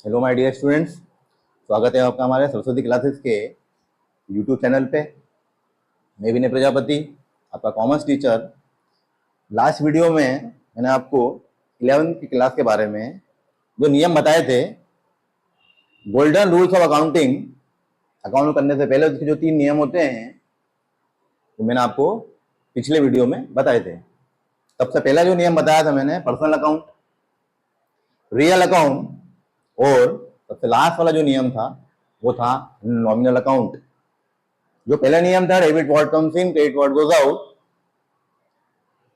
Hello my dear students, स्वागत है आपका हमारे सरस्वती क्लासेस के यूट्यूब चैनल पे। मैं विनय प्रजापति, आपका कॉमर्स टीचर। लास्ट वीडियो में मैंने आपको 11th की क्लास के बारे में जो नियम बताए थे, golden rules of accounting, account करने से पहले उसके जो 3 नियम होते हैं, तो मैंने आपको पिछले वीडियो में बताए थे। सबसे पहला जो नियम बताया था मैंने, पर्सनल अकाउंट, रियल अकाउंट, और सबसे लास्ट वाला जो नियम था वो था नॉमिनल अकाउंट। जो पहला नियम था debit what comes in, credit what goes out,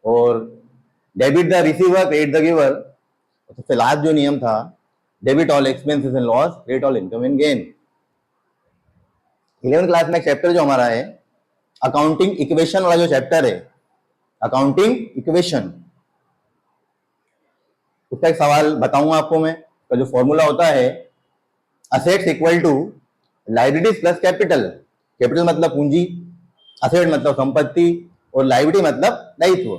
और debit the receiver, credit the giver. सबसे लास्ट जो नियम था debit all expenses and loss, credit all income and gain. 11th class में एक चैप्टर जो हमारा है अकाउंटिंग इक्वेशन वाला, जो चैप्टर है अकाउंटिंग इक्वेशन, उसका एक सवाल बताऊंगा आपको मैं। तो जो फॉर्मूला होता है assets equal to liabilities plus capital. Capital मतलब पूंजी, असेट मतलब संपत्ति, और लायबिलिटी मतलब दायित्व।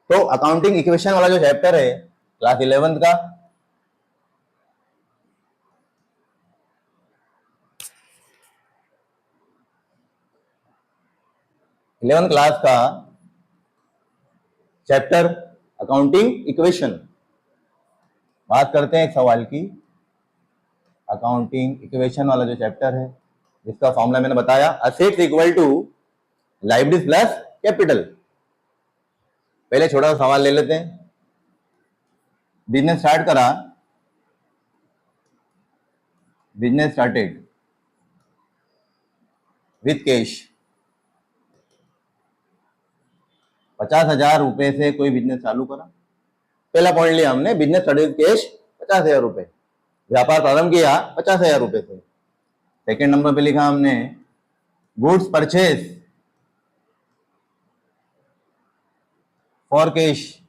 तो अकाउंटिंग इक्वेशन वाला जो चैप्टर है क्लास 11th का, इलेवेंथ क्लास का चैप्टर अकाउंटिंग इक्वेशन। बात करते हैं एक सवाल की। अकाउंटिंग इक्वेशन वाला जो चैप्टर है, जिसका फॉर्मूला मैंने बताया assets equal to liabilities plus capital. पहले छोटा सा सवाल ले लेते हैं। बिजनेस स्टार्ट करा, बिजनेस स्टार्टेड विथ कैश। 50,000 रुपए से कोई बिजनेस चालू करा। पहला पॉइंट लिया हमने, बिजनेस स्टार्टेड विथ कैश 50,000 रुपए, व्यापार प्रारंभ किया 50,000 रुपए से। सेकेंड नंबर पे लिखा हमने goods purchase for cash,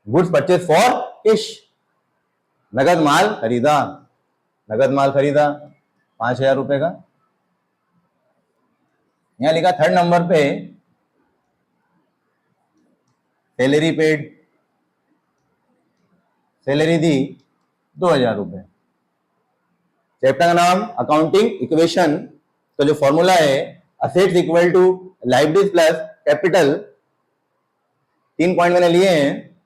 goods purchase for cash, नगद माल खरीदा, नगद माल खरीदा 5,000 रुपए का। यहां लिखा थर्ड नंबर पे सैलरी पेड, सैलरी दी 2,000 रुपए। चैप्टर का नाम अकाउंटिंग इक्वेशन। तो जो फॉर्मूला है assets equal to liabilities plus capital. 3 point मैंने लिए हैं।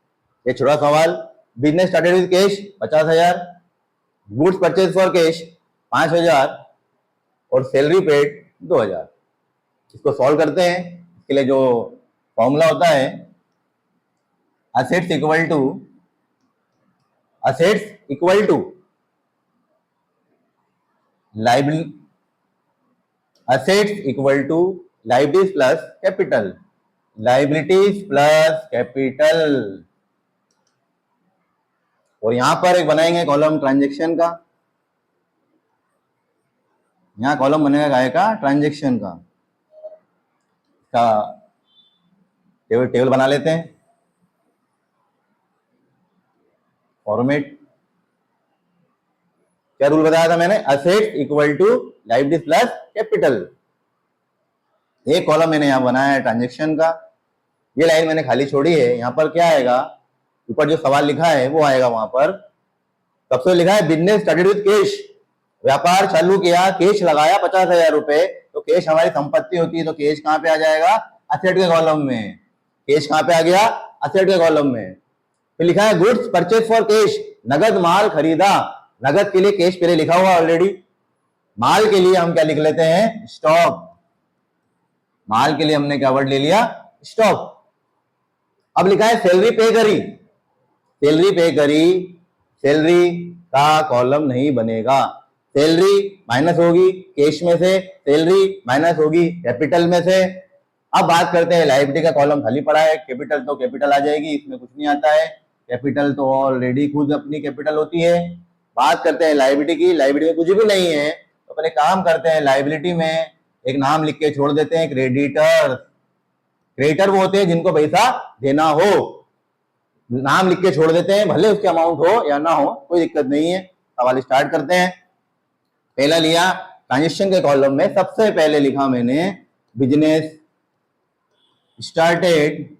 ये छोटा सवाल, business started with cash 50,000, goods purchase for cash 5,000, और सैलरी पेड 2,000। इसको सॉल्व करते हैं। इसके लिए जो फॉर्मूला होता है assets equal to assets equal to liabilities plus capital, liabilities plus capital. और यहां पर एक बनाएंगे कॉलम ट्रांजैक्शन का। यहां कॉलम बनेगा काय का, ट्रांजैक्शन का। टेबल बना लेते हैं। फॉर्मेट क्या रूल बताया था मैंने, assets equal to liabilities plus capital. एक कॉलम मैंने यहां बनाया है ट्रांजैक्शन का। ये लाइन मैंने खाली छोड़ी है। यहां पर क्या आएगा, ऊपर जो सवाल लिखा है वो आएगा। वहां पर सबसे लिखा है बिजनेस स्टार्टेड विद कैश, व्यापार चालू किया, कैश लगाया 50,000 रुपए। तो कैश हमारी संपत्ति होती है, तो कैश कहां पे आ जाएगा, असेट के कॉलम में। कैश कहां पे आ गया, असेट के कॉलम में। फिर लिखा है गुड्स परचेज फॉर कैश, नगद माल खरीदा। नगद के लिए कैश पहले लिखा हुआ ऑलरेडी। माल के लिए हम क्या लिख लेते हैं, स्टॉक। माल के लिए हमने क्या वर्ड ले लिया, स्टॉक। अब लिखा है सैलरी पे करी, सैलरी पे करी। सैलरी का कॉलम नहीं बनेगा। सैलरी माइनस होगी कैश में से, सैलरी माइनस होगी कैपिटल में से। अब बात करते हैं लायबिलिटी का कॉलम खाली पड़ा है, कैपिटल तो कैपिटल आ जाएगी, इसमें कुछ नहीं आता है। कैपिटल तो ऑलरेडी खुद अपनी कैपिटल होती है। बात करते हैं लायबिलिटी की, लायबिलिटी में कुछ भी नहीं है। तो पहले काम करते हैं, लायबिलिटी में एक नाम लिख के छोड़ देते हैं, क्रेडिटर। क्रेडिटर वो होते हैं जिनको पैसा देना हो, नाम लिख के छोड़ देते हैं, भले उसके अमाउंट हो या ना हो, कोई दिक्कत नहीं है। सवाल स्टार्ट करते हैं। पहला लिया ट्रांजेक्शन के कॉलम में, सबसे पहले लिखा मैंने बिजनेस स्टार्टेड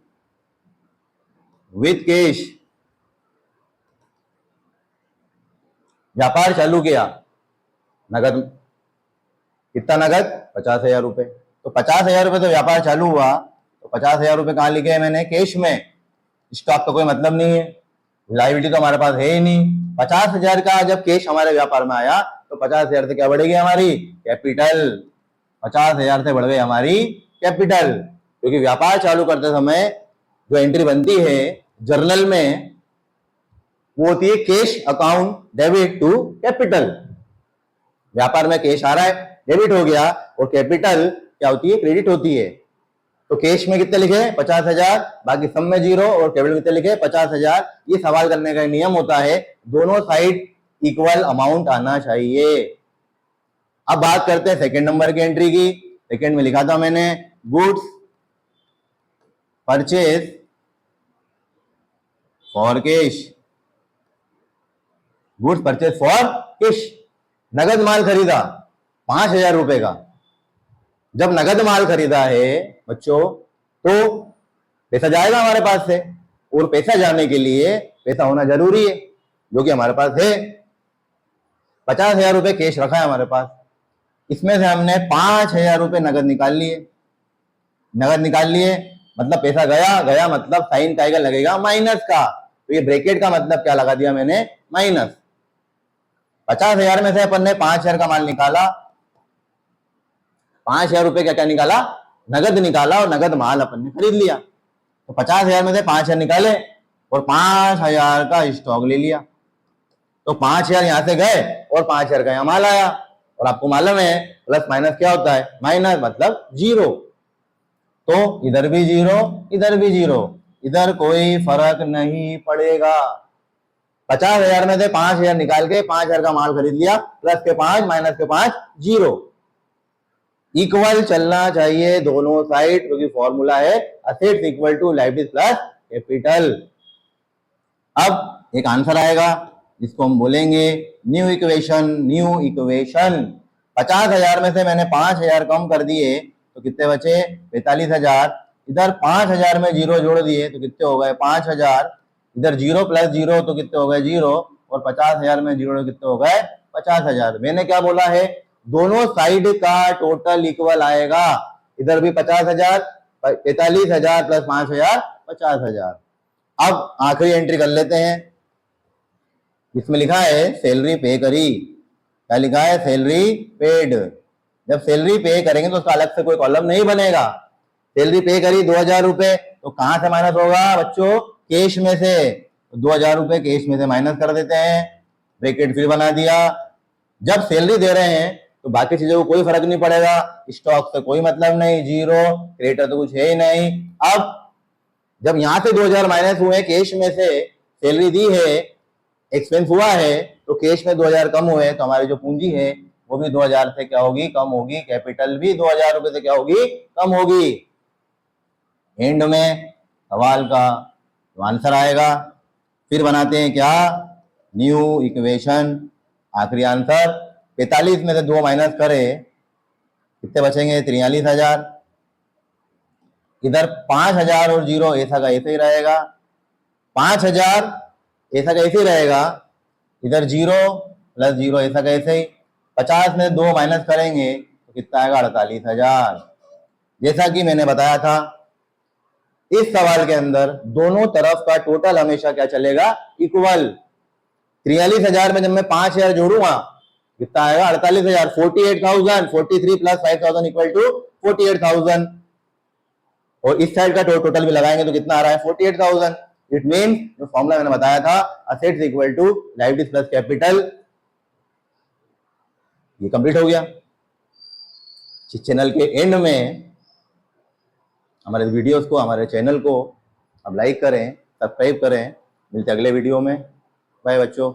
विथ कैश व्यापार चालू किया, नगद कितना, नगद 50,000 रुपए। तो 50,000 रुपए तो व्यापार चालू हुआ, तो 50,000 रुपए कहाँ लिखे हैं मैंने, कैश में। स्टॉक का कोई मतलब नहीं है, लायबिलिटी तो हमारे पास है ही नहीं। 50,000 का जब कैश हमारे व्यापार में आया तो 50,000 से क्या बढ़ेगी हमारी कैपिटल, 50,000 से बढ़ गई हमारी कैपिटल। क्योंकि व्यापार चालू करते समय जो एंट्री बनती है जर्नल में वो होती है cash account debit to capital. व्यापार में कैश आ रहा है, डेबिट हो गया, और कैपिटल क्या होती है, क्रेडिट होती है। तो कैश में कितने लिखे 50,000, बाकी सब में 0, और कैपिटल कितने लिखे 50,000। ये सवाल करने का नियम होता है, दोनों साइड इक्वल अमाउंट आना चाहिए। अब बात करते हैं सेकंड नंबर की एंट्री की। सेकंड में लिखा था मैंने goods purchase for cash, goods purchase for cash. नगद माल खरीदा 5,000 रुपए का। जब नगद माल खरीदा है बच्चों तो पैसा जाएगा हमारे पास से, और पैसा जाने के लिए पैसा होना जरूरी है, जो कि हमारे पास है। 50,000 रुपए कैश रखा है हमारे पास, इसमें से हमने 5,000 रुपए नगद निकाल लिए। नगद निकाल लिए मतलब पैसा गया, गया मतलब साइन का लगेगा माइनस का, तो ये ब्रैकेट का मतलब क्या लगा दिया मैंने, माइनस। 50,000 में से अपन ने 5,000 का माल निकाला, 5,000 रुपए क्या क्या निकाला, नगद निकाला, और नगद माल अपन ने खरीद लिया। तो 50,000 में से 5,000 निकाले और 5,000 का स्टॉक ले लिया। तो 5,000 यहां से गए और 5,000 का यहां माल आया, और आपको मालूम है प्लस माइनस क्या होता है, माइनस मतलब 0। तो इधर भी 0, इधर भी 0, इधर कोई फर्क नहीं पड़ेगा। 50,000 में से 5,000 निकाल के 5,000 का माल खरीद लिया, प्लस के 5 माइनस के 5 0। इक्वल चलना चाहिए दोनों साइड, क्योंकि फॉर्मूला है assets equal to liabilities plus capital. अब एक आंसर आएगा जिसको हम बोलेंगे न्यू इक्वेशन। न्यू इक्वेशन 50,000 में से मैंने 5,000 कम कर दिए तो कितने बचे 45,000। इधर 5,000 में 0 जोड़ दिए तो कितने हो गए 5,000। इधर 0 प्लस 0 तो कितने हो गए 0, और 50,000 में 0 कितने हो गए 50,000। मैंने क्या बोला है, दोनों साइड का टोटल इक्वल आएगा। इधर भी 50,000, 45,000 प्लस 5,000 50,000। अब आखिरी एंट्री कर लेते हैं। इसमें लिखा है सैलरी पे करी, क्या लिखा है, सैलरी पेड। जब सैलरी पे करेंगे तो उसका अलग से कोई कॉलम नहीं बनेगा। सैलरी पे करी 2,000 रुपए, तो कहां से माइनस होगा बच्चों, कैश में से। तो 2,000 रुपए कैश में से माइनस कर देते हैं, ब्रैकेट फिर बना दिया। जब सैलरी दे रहे हैं तो बाकी चीजों को कोई फर्क नहीं पड़ेगा, स्टॉक से कोई मतलब नहीं, 0, क्रेडिटर तो कुछ है ही नहीं। अब जब यहां से 2,000 माइनस हुए, कैश में से सैलरी दी है, एक्सपेंस हुआ है, तो कैश में 2,000 कम हुए, तो हमारी जो पूंजी है वो भी 2,000 से क्या होगी, कम होगी। कैपिटल भी 2,000 रुपए से क्या होगी, कम होगी। एंड में सवाल का तो आंसर आएगा। फिर बनाते हैं क्या, न्यू इक्वेशन। आखिरी आंसर 45 में से 2 माइनस करें कितने बचेंगे 43,000। इधर 5,000 और 0 ऐसा का ऐसे ही रहेगा, 5,000 ऐसा का ऐसे ही रहेगा, इधर 0 प्लस 0 ऐसा का ऐसे ही। 50 में 2 माइनस करेंगे तो कितना आएगा 48,000। जैसा कि मैंने बताया था इस सवाल के अंदर दोनों तरफ का टोटल हमेशा क्या चलेगा, इक्वल। 43,000 में जब मैं 5,000 जोड़ूंगा कितना आएगा 48,000, 48,000, 43 प्लस 5,000 इक्वल टू 48,000। और इस साइड का टोटल भी लगाएंगे तो कितना आ रहा है 48,000। इट मीन जो फॉर्मूला मैंने बताया था assets equal to liabilities plus capital, ये कंप्लीट हो गया। चैनल के एंड में हमारे वीडियोस को, हमारे चैनल को अब लाइक करें, सब्सक्राइब करें। मिलते अगले वीडियो में। बाय बच्चों।